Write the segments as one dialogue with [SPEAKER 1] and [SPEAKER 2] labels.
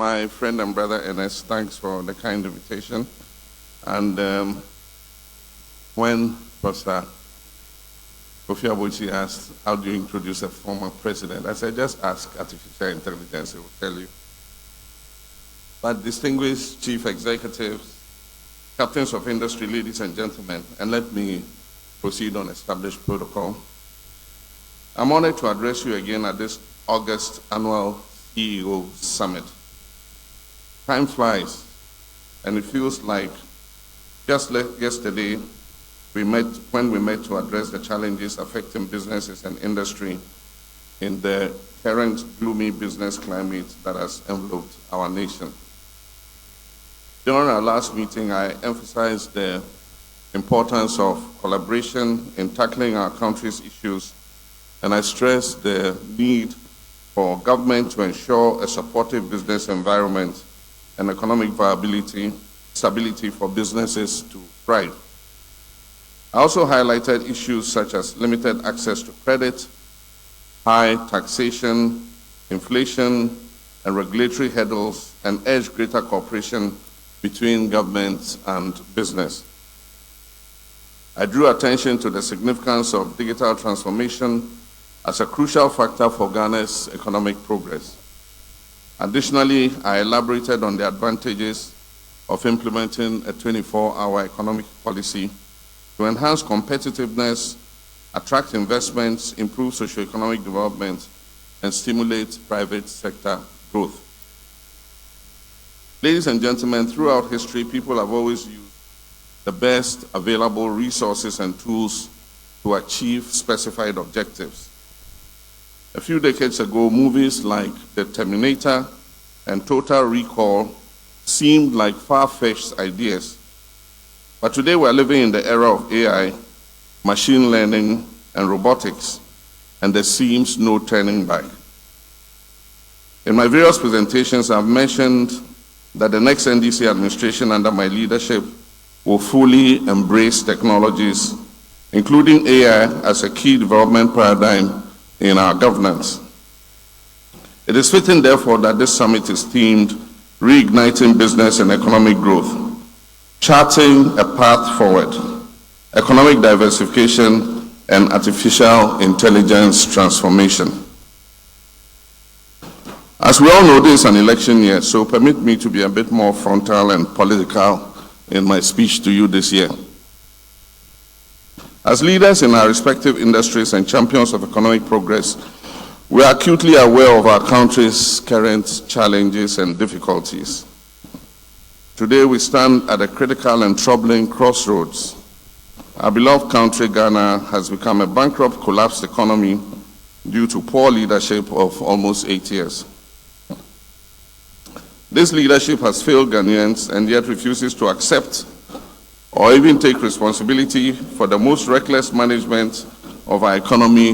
[SPEAKER 1] my friend and brother Ernest, thanks for the kind invitation. And when Pastor Kofi Abochi asked, how do you introduce a former president? I said, just ask artificial intelligence, it will tell you. But distinguished chief executives, captains of industry, ladies and gentlemen, and let me proceed on established protocol. I'm honored to address you again at this August annual CEO Summit. Time flies, and it feels like just yesterday when we met to address the challenges affecting businesses and industry in the current gloomy business climate that has enveloped our nation. During our last meeting, I emphasized the importance of collaboration in tackling our country's issues, and I stressed the need for government to ensure a supportive business environment and economic stability for businesses to thrive. I also highlighted issues such as limited access to credit, high taxation, inflation, and regulatory hurdles, and urged greater cooperation between government and business. I drew attention to the significance of digital transformation as a crucial factor for Ghana's economic progress. Additionally, I elaborated on the advantages of implementing a 24-hour economic policy to enhance competitiveness, attract investments, improve socio-economic development, and stimulate private sector growth. Ladies and gentlemen, throughout history, people have always used the best available resources and tools to achieve specified objectives. A few decades ago, movies like The Terminator and Total Recall seemed like far-fetched ideas. But today we're living in the era of AI, machine learning, and robotics, and there seems no turning back. In my various presentations, I've mentioned that the next NDC administration under my leadership will fully embrace technologies, including AI as a key development paradigm in our governance. It is fitting, therefore, that this summit is themed Reigniting Business and Economic Growth, Charting a Path Forward, Economic Diversification, and Artificial Intelligence Transformation. As we all know, this is an election year, so permit me to be a bit more frontal and political in my speech to you this year. As leaders in our respective industries and champions of economic progress, we are acutely aware of our country's current challenges and difficulties. Today, we stand at a critical and troubling crossroads. Our beloved country, Ghana, has become a bankrupt, collapsed economy due to poor leadership of almost 8 years. This leadership has failed Ghanaians and yet refuses to accept or even take responsibility for the most reckless management of our economy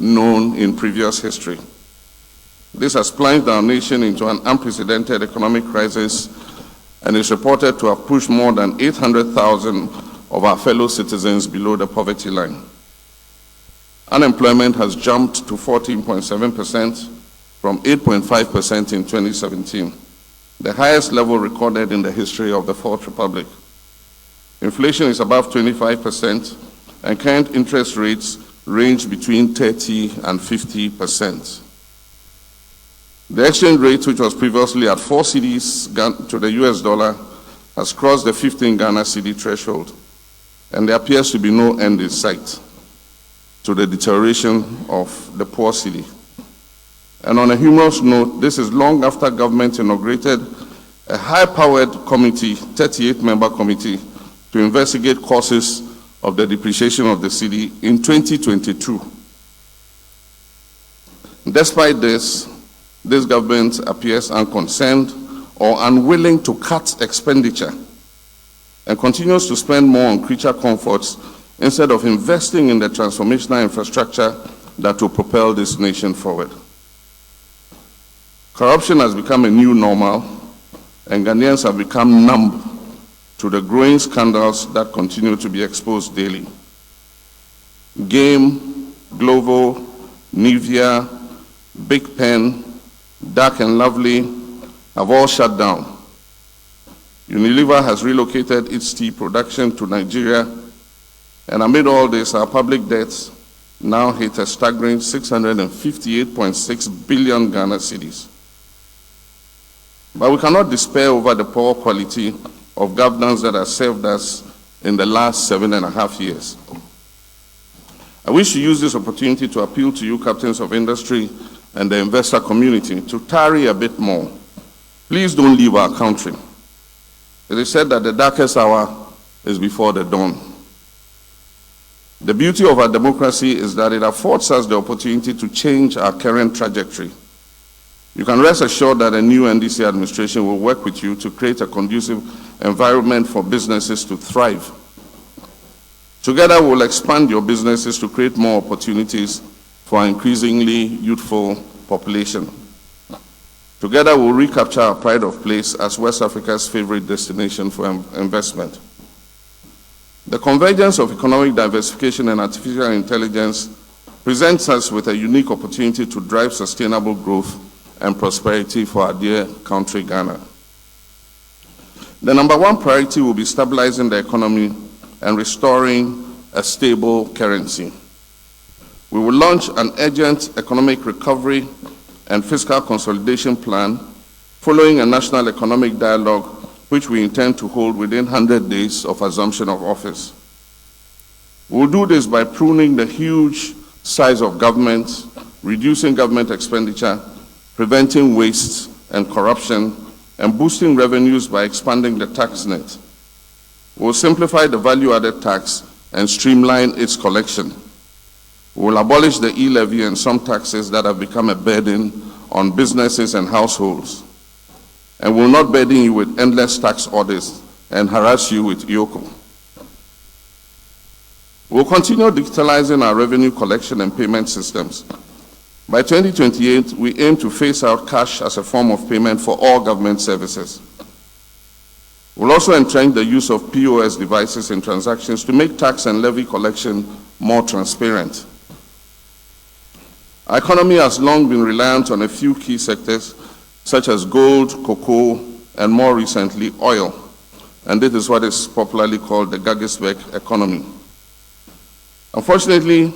[SPEAKER 1] known in previous history. This has plunged our nation into an unprecedented economic crisis and is reported to have pushed more than 800,000 of our fellow citizens below the poverty line. Unemployment has jumped to 14.7% from 8.5% in 2017, the highest level recorded in the history of the Fourth Republic. Inflation is above 25%, and current interest rates range between 30 and 50%. The exchange rate, which was previously at 4 cedis to the US dollar, has crossed the 15 Ghana cedi threshold, and there appears to be no end in sight to the deterioration of the poor cedi. And on a humorous note, this is long after government inaugurated a high-powered committee, 38-member committee, to investigate causes of the depreciation of the cedi in 2022. Despite this government appears unconcerned or unwilling to cut expenditure and continues to spend more on creature comforts instead of investing in the transformational infrastructure that will propel this nation forward. Corruption has become a new normal, and Ghanaians have become numb to the growing scandals that continue to be exposed daily. Game, Glovo, Nivea, Big Pen, Dark and Lovely, have all shut down. Unilever has relocated its tea production to Nigeria, and amid all this, our public debts now hit a staggering 658.6 billion Ghana cedis. But we cannot despair over the poor quality of governance that has served us in the last 7.5 years. I wish to use this opportunity to appeal to you, captains of industry and the investor community, to tarry a bit more. Please don't leave our country. It is said that the darkest hour is before the dawn. The beauty of our democracy is that it affords us the opportunity to change our current trajectory. You can rest assured that a new NDC administration will work with you to create a conducive environment for businesses to thrive. Together, we'll expand your businesses to create more opportunities for an increasingly youthful population. Together, we'll recapture our pride of place as West Africa's favorite destination for investment. The convergence of economic diversification and artificial intelligence presents us with a unique opportunity to drive sustainable growth and prosperity for our dear country, Ghana. The number one priority will be stabilizing the economy and restoring a stable currency. We will launch an urgent economic recovery and fiscal consolidation plan following a national economic dialogue which we intend to hold within 100 days of assumption of office. We'll do this by pruning the huge size of government, reducing government expenditure, preventing waste and corruption, and boosting revenues by expanding the tax net. We'll simplify the value-added tax and streamline its collection. We'll abolish the e-levy and some taxes that have become a burden on businesses and households. And will not burden you with endless tax orders and harass you with IOCO. We'll continue digitalizing our revenue collection and payment systems. By 2028, we aim to phase out cash as a form of payment for all government services. We'll also entrench the use of POS devices in transactions to make tax and levy collection more transparent. Our economy has long been reliant on a few key sectors, such as gold, cocoa, and more recently, oil. And this is what is popularly called the Gagisberg economy. Unfortunately,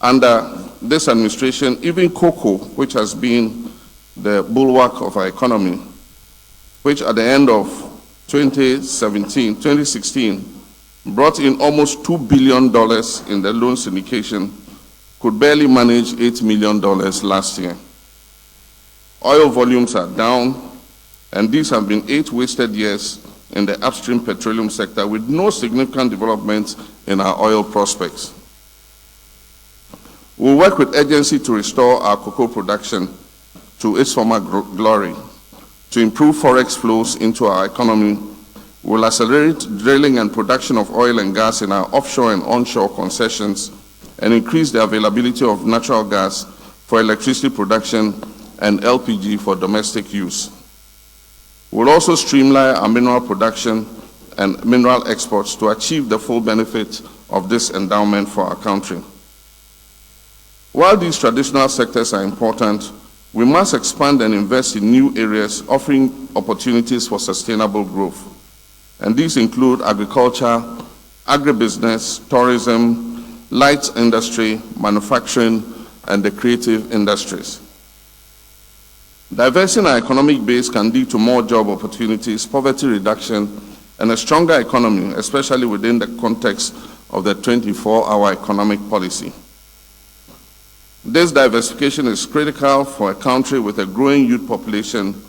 [SPEAKER 1] under this administration, even cocoa, which has been the bulwark of our economy, which at the end of 2016 brought in almost $2 billion in the loan syndication, could barely manage $8 million last year. Oil volumes are down, and these have been 8 wasted years in the upstream petroleum sector with no significant development in our oil prospects. We'll work with urgency to restore our cocoa production to its former glory. To improve forex flows into our economy, we'll accelerate drilling and production of oil and gas in our offshore and onshore concessions and increase the availability of natural gas for electricity production and LPG for domestic use. We'll also streamline our mineral production and mineral exports to achieve the full benefit of this endowment for our country. While these traditional sectors are important, we must expand and invest in new areas offering opportunities for sustainable growth. And these include agriculture, agribusiness, tourism, light industry, manufacturing, and the creative industries. Diversing our economic base can lead to more job opportunities, poverty reduction, and a stronger economy, especially within the context of the 24-hour economic policy. This diversification is critical for a country with a growing youth population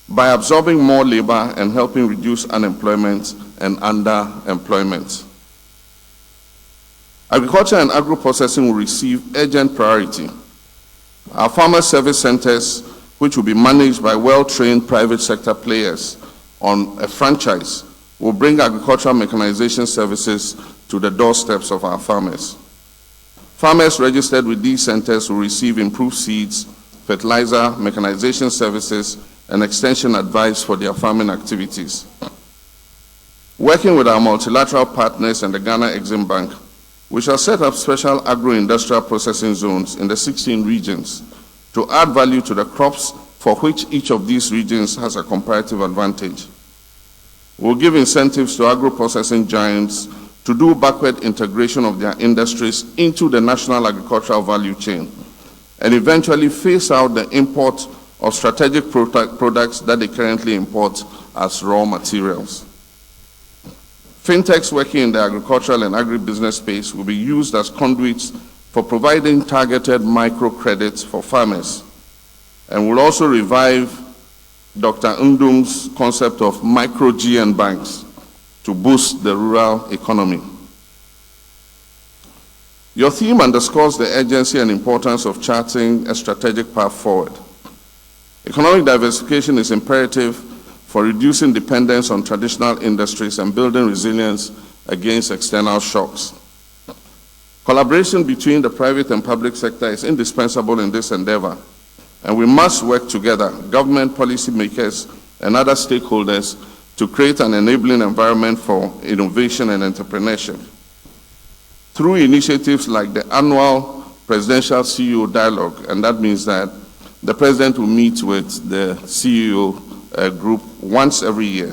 [SPEAKER 1] by absorbing more labor and helping reduce unemployment and underemployment. Agriculture and agro-processing will receive urgent priority. Our farmer service centers, which will be managed by well-trained private sector players on a franchise, will bring agricultural mechanization services to the doorsteps of our farmers. Farmers registered with these centers will receive improved seeds, fertilizer, mechanization services, and extension advice for their farming activities. Working with our multilateral partners and the Ghana Exim Bank, we shall set up special agro-industrial processing zones in the 16 regions to add value to the crops for which each of these regions has a comparative advantage. We'll give incentives to agro-processing giants to do backward integration of their industries into the national agricultural value chain, and eventually phase out the import of strategic products that they currently import as raw materials. Fintechs working in the agricultural and agribusiness space will be used as conduits for providing targeted microcredits for farmers, and will also revive Dr. Ndum's concept of micro-GN banks to boost the rural economy. Your theme underscores the urgency and importance of charting a strategic path forward. Economic diversification is imperative for reducing dependence on traditional industries and building resilience against external shocks. Collaboration between the private and public sector is indispensable in this endeavor, and we must work together, government, policymakers, and other stakeholders, to create an enabling environment for innovation and entrepreneurship. Through initiatives like the annual Presidential CEO Dialogue, and that means that the President will meet with the CEO group once every year.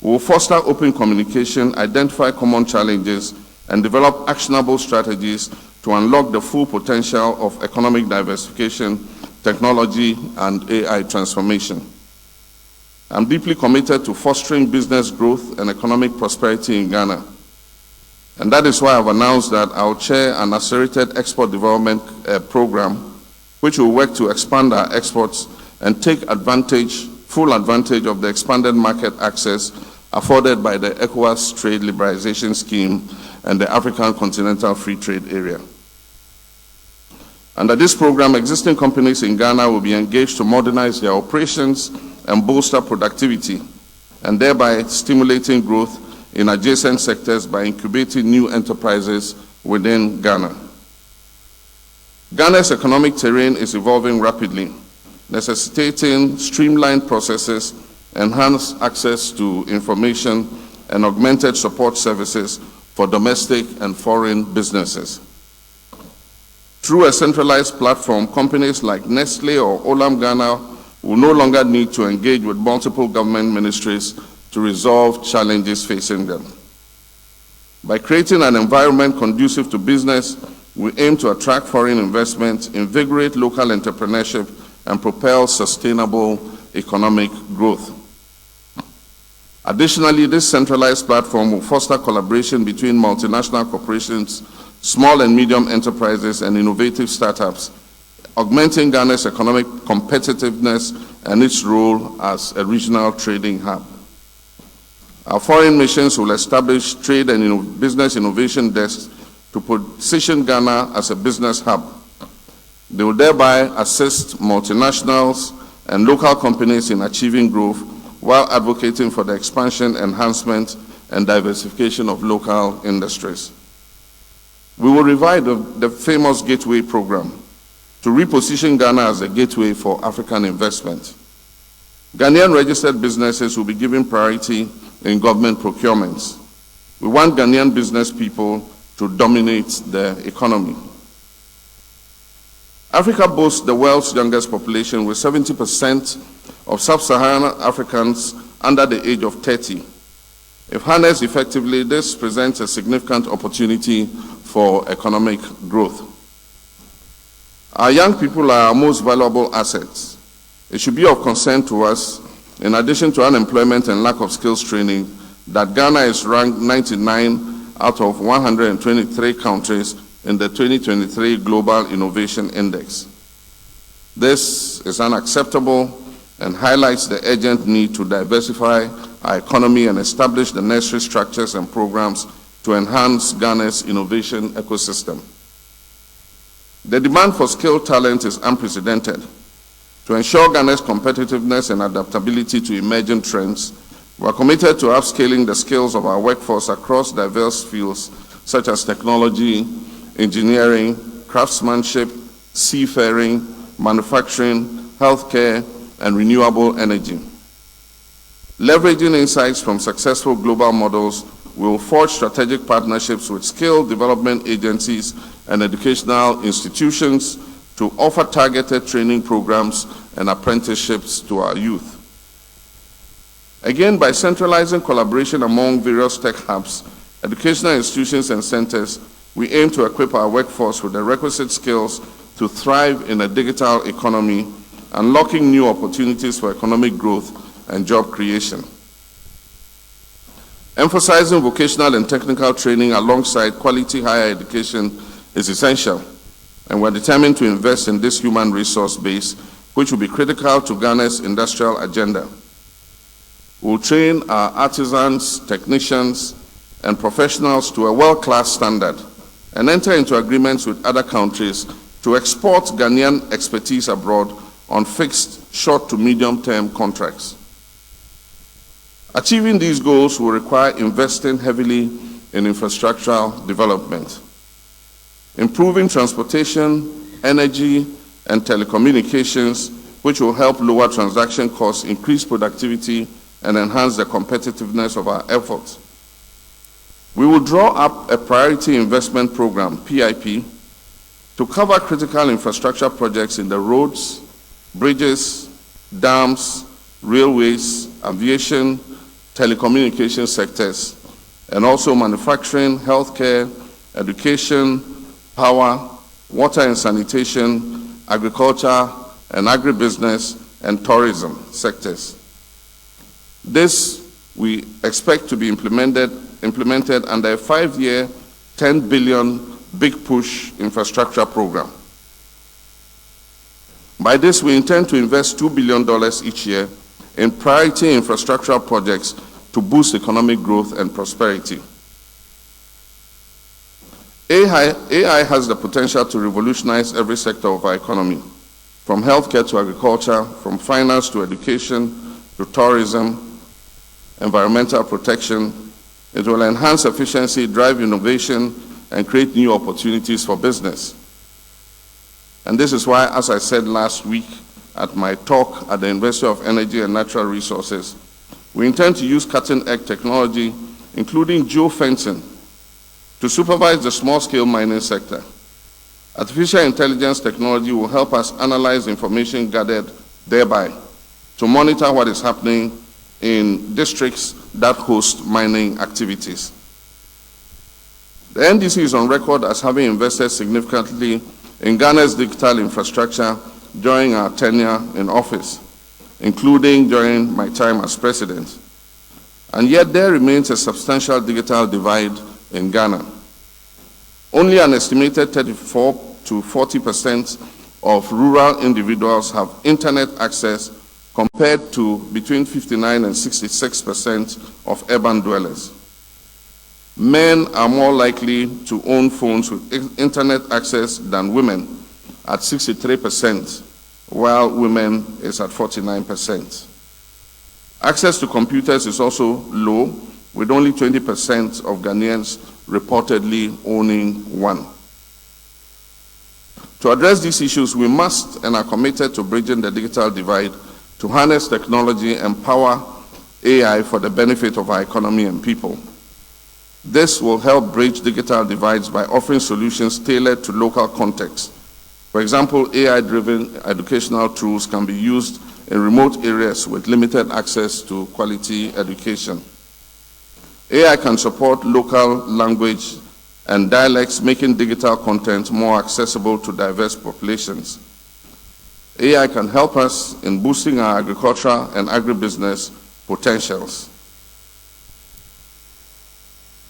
[SPEAKER 1] We will foster open communication, identify common challenges, and develop actionable strategies to unlock the full potential of economic diversification, technology, and AI transformation. I'm deeply committed to fostering business growth and economic prosperity in Ghana. And that is why I've announced that I'll chair an accelerated export development program, which will work to expand our exports and take full advantage of the expanded market access afforded by the ECOWAS Trade Liberalization Scheme and the African Continental Free Trade Area. Under this program, existing companies in Ghana will be engaged to modernize their operations and bolster productivity, and thereby stimulating growth in adjacent sectors by incubating new enterprises within Ghana. Ghana's economic terrain is evolving rapidly, necessitating streamlined processes, enhanced access to information, and augmented support services for domestic and foreign businesses. Through a centralized platform, companies like Nestle or Olam Ghana will no longer need to engage with multiple government ministries to resolve challenges facing them. By creating an environment conducive to business, we aim to attract foreign investment, invigorate local entrepreneurship, and propel sustainable economic growth. Additionally, this centralized platform will foster collaboration between multinational corporations, small and medium enterprises, and innovative startups, augmenting Ghana's economic competitiveness and its role as a regional trading hub. Our foreign missions will establish trade and business innovation desks to position Ghana as a business hub. They will thereby assist multinationals and local companies in achieving growth while advocating for the expansion, enhancement, and diversification of local industries. We will revive the famous Gateway program to reposition Ghana as a gateway for African investment. Ghanaian registered businesses will be given priority in government procurements. We want Ghanaian business people to dominate the economy. Africa boasts the world's youngest population, with 70% of sub-Saharan Africans under the age of 30. If harnessed effectively, this presents a significant opportunity for economic growth. Our young people are our most valuable assets. It should be of concern to us, in addition to unemployment and lack of skills training, that Ghana is ranked 99 out of 123 countries in the 2023 Global Innovation Index. This is unacceptable and highlights the urgent need to diversify our economy and establish the necessary structures and programs to enhance Ghana's innovation ecosystem. The demand for skilled talent is unprecedented. To ensure Ghana's competitiveness and adaptability to emerging trends, we are committed to upscaling the skills of our workforce across diverse fields such as technology, engineering, craftsmanship, seafaring, manufacturing, healthcare, and renewable energy. Leveraging insights from successful global models, we will forge strategic partnerships with skill development agencies and educational institutions to offer targeted training programs and apprenticeships to our youth. Again, by centralizing collaboration among various tech hubs, educational institutions and centers, we aim to equip our workforce with the requisite skills to thrive in a digital economy, unlocking new opportunities for economic growth and job creation. Emphasizing vocational and technical training alongside quality higher education is essential, and we're determined to invest in this human resource base, which will be critical to Ghana's industrial agenda. We'll train our artisans, technicians, and professionals to a world-class standard and enter into agreements with other countries to export Ghanaian expertise abroad on fixed short to medium-term contracts. Achieving these goals will require investing heavily in infrastructural development, improving transportation, energy, and telecommunications, which will help lower transaction costs, increase productivity, and enhance the competitiveness of our efforts. We will draw up a priority investment program, PIP, to cover critical infrastructure projects in the roads, bridges, dams, railways, aviation, telecommunication sectors, and also manufacturing, healthcare, education, power, water and sanitation, agriculture, and agribusiness, and tourism sectors. This we expect to be implemented under a 5-year, 10 billion Big Push infrastructure program. By this, we intend to invest $2 billion each year in priority infrastructural projects to boost economic growth and prosperity. AI has the potential to revolutionize every sector of our economy, from healthcare to agriculture, from finance to education to tourism, environmental protection. It will enhance efficiency, drive innovation, and create new opportunities for business. And this is why, as I said last week at my talk at the University of Energy and Natural Resources, we intend to use cutting-edge technology, including geofencing, to supervise the small-scale mining sector. Artificial intelligence technology will help us analyze information gathered thereby to monitor what is happening in districts that host mining activities. The NDC is on record as having invested significantly in Ghana's digital infrastructure during our tenure in office, including during my time as president. And yet there remains a substantial digital divide in Ghana. Only an estimated 34 to 40% of rural individuals have internet access, compared to between 59 and 66% of urban dwellers. Men are more likely to own phones with internet access than women at 63%, while women is at 49%. Access to computers is also low, with only 20% of Ghanaians reportedly owning one. To address these issues, we must and are committed to bridging the digital divide, to harness technology and power AI for the benefit of our economy and people. This will help bridge digital divides by offering solutions tailored to local contexts. For example, AI-driven educational tools can be used in remote areas with limited access to quality education. AI can support local language and dialects, making digital content more accessible to diverse populations. AI can help us in boosting our agricultural and agribusiness potentials.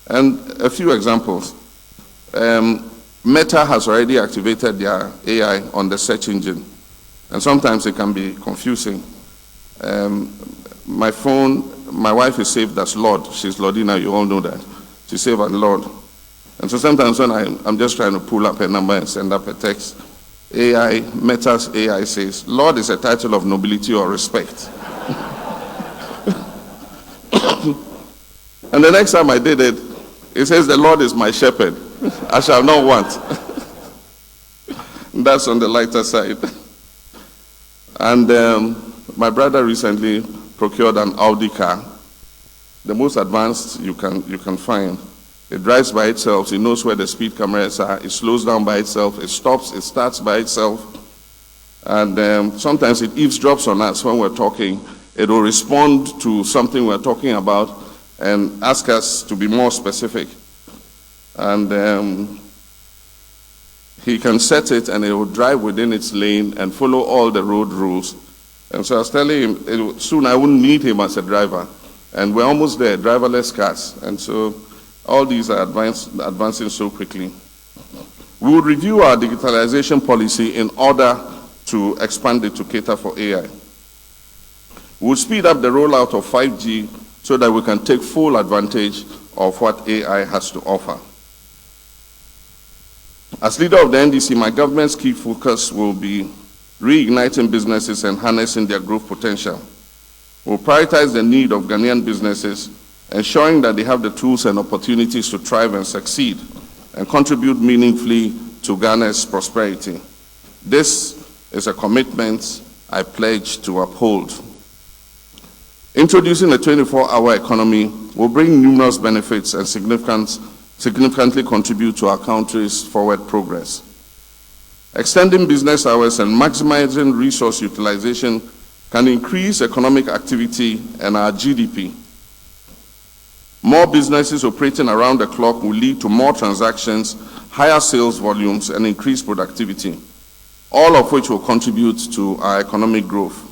[SPEAKER 1] And a few examples. Meta has already activated their AI on the search engine, and sometimes it can be confusing. My phone, my wife is saved as Lord. She's Lordina, you all know that. She's saved as Lord. And so sometimes when I'm just trying to pull up a number and send up a text, Meta's AI says, Lord is a title of nobility or respect. And the next time I did it, it says, the Lord is my shepherd. I shall not want. That's on the lighter side. And my brother recently procured an Audi car, the most advanced you can find. It drives by itself. It knows where the speed cameras are. It slows down by itself. It stops. It starts by itself. And sometimes it eavesdrops on us when we're talking. It will respond to something we're talking about and ask us to be more specific. And he can set it and it will drive within its lane and follow all the road rules. And so I was telling him, soon I wouldn't need him as a driver. And we're almost there, driverless cars. And so all these are advancing so quickly. We will review our digitalization policy in order to expand it to cater for AI. We will speed up the rollout of 5G so that we can take full advantage of what AI has to offer. As leader of the NDC, my government's key focus will be reigniting businesses and harnessing their growth potential. We'll prioritize the need of Ghanaian businesses, ensuring that they have the tools and opportunities to thrive and succeed and contribute meaningfully to Ghana's prosperity. This is a commitment I pledge to uphold. Introducing a 24-hour economy will bring numerous benefits and significantly contribute to our country's forward progress. Extending business hours and maximizing resource utilization can increase economic activity and our GDP. More businesses operating around the clock will lead to more transactions, higher sales volumes, and increased productivity, all of which will contribute to our economic growth.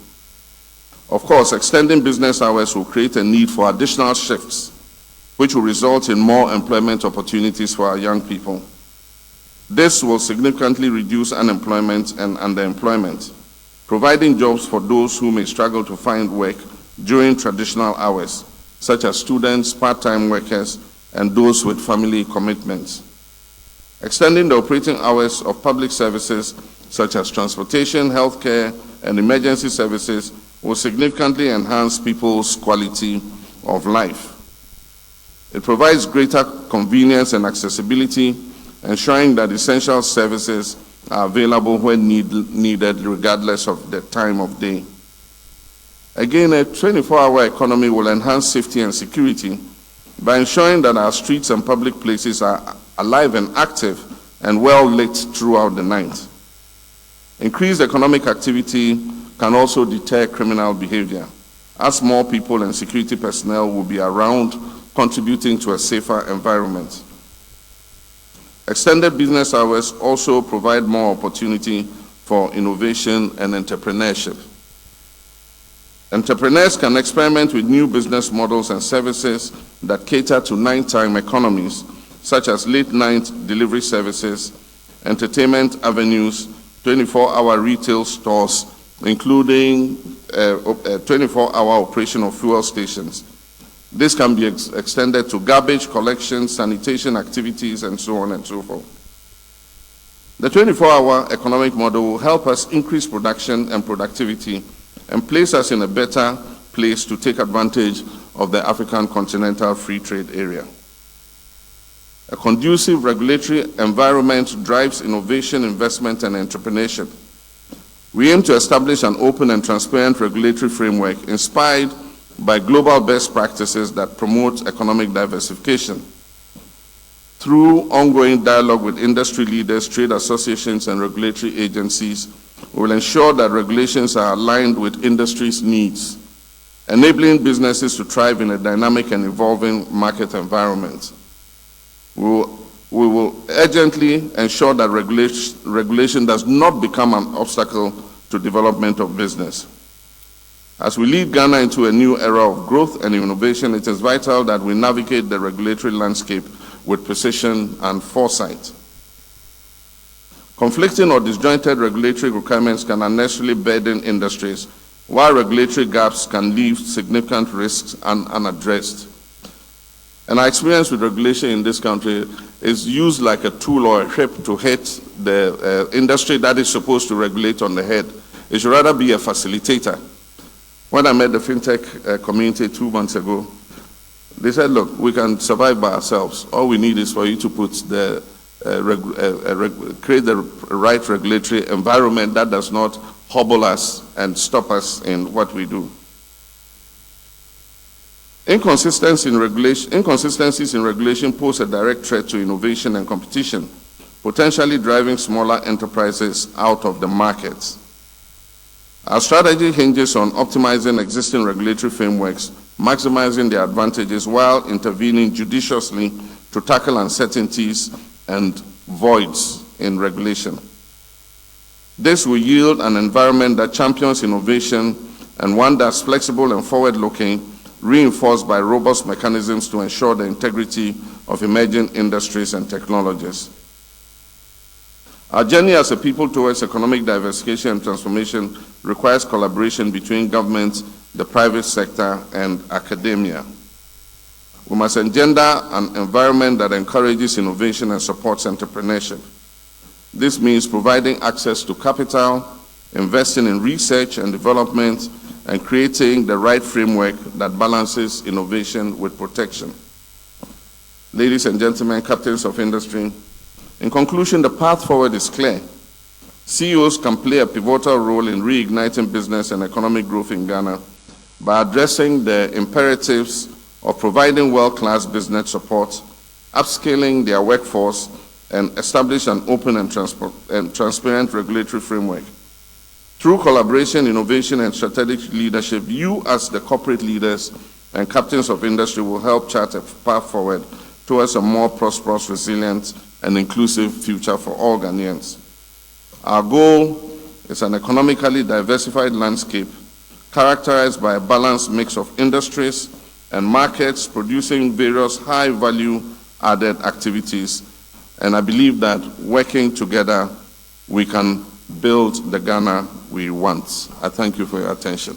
[SPEAKER 1] Of course, extending business hours will create a need for additional shifts, which will result in more employment opportunities for our young people. This will significantly reduce unemployment and underemployment, providing jobs for those who may struggle to find work during traditional hours, such as students, part-time workers, and those with family commitments. Extending the operating hours of public services, such as transportation, healthcare, and emergency services, will significantly enhance people's quality of life. It provides greater convenience and accessibility, ensuring that essential services are available when needed, regardless of the time of day. Again, a 24-hour economy will enhance safety and security by ensuring that our streets and public places are alive and active and well lit throughout the night. Increased economic activity can also deter criminal behavior, as more people and security personnel will be around, contributing to a safer environment. Extended business hours also provide more opportunity for innovation and entrepreneurship. Entrepreneurs can experiment with new business models and services that cater to nighttime economies, such as late-night delivery services, entertainment avenues, 24-hour retail stores, including a 24-hour operation of fuel stations. This can be extended to garbage collection, sanitation activities, and so on and so forth. The 24-hour economic model will help us increase production and productivity and place us in a better place to take advantage of the African Continental Free Trade Area. A conducive regulatory environment drives innovation, investment, and entrepreneurship. We aim to establish an open and transparent regulatory framework inspired by global best practices that promote economic diversification. Through ongoing dialogue with industry leaders, trade associations, and regulatory agencies, we will ensure that regulations are aligned with industry's needs, enabling businesses to thrive in a dynamic and evolving market environment. We will urgently ensure that regulation does not become an obstacle to development of business. As we lead Ghana into a new era of growth and innovation, it is vital that we navigate the regulatory landscape with precision and foresight. Conflicting or disjointed regulatory requirements can unnecessarily burden industries, while regulatory gaps can leave significant risks unaddressed. And our experience with regulation in this country is used like a tool or a whip to hit the industry that is supposed to regulate on the head. It should rather be a facilitator. When I met the fintech community 2 months ago, they said, look, we can survive by ourselves. All we need is for you to put create the right regulatory environment that does not hobble us and stop us in what we do. Inconsistencies in regulation pose a direct threat to innovation and competition, potentially driving smaller enterprises out of the markets. Our strategy hinges on optimizing existing regulatory frameworks, maximizing their advantages while intervening judiciously to tackle uncertainties and voids in regulation. This will yield an environment that champions innovation and one that's flexible and forward-looking, reinforced by robust mechanisms to ensure the integrity of emerging industries and technologies. Our journey as a people towards economic diversification and transformation requires collaboration between government, the private sector, and academia. We must engender an environment that encourages innovation and supports entrepreneurship. This means providing access to capital, investing in research and development, and creating the right framework that balances innovation with protection. Ladies and gentlemen, captains of industry, in conclusion, the path forward is clear. CEOs can play a pivotal role in reigniting business and economic growth in Ghana by addressing the imperatives of providing world-class business support, upscaling their workforce, and establish an open and transparent regulatory framework. Through collaboration, innovation, and strategic leadership, you as the corporate leaders and captains of industry will help chart a path forward towards a more prosperous, resilient, and inclusive future for all Ghanaians. Our goal is an economically diversified landscape characterized by a balanced mix of industries and markets producing various high-value added activities. And I believe that working together, we can build the Ghana we want. I thank you for your attention.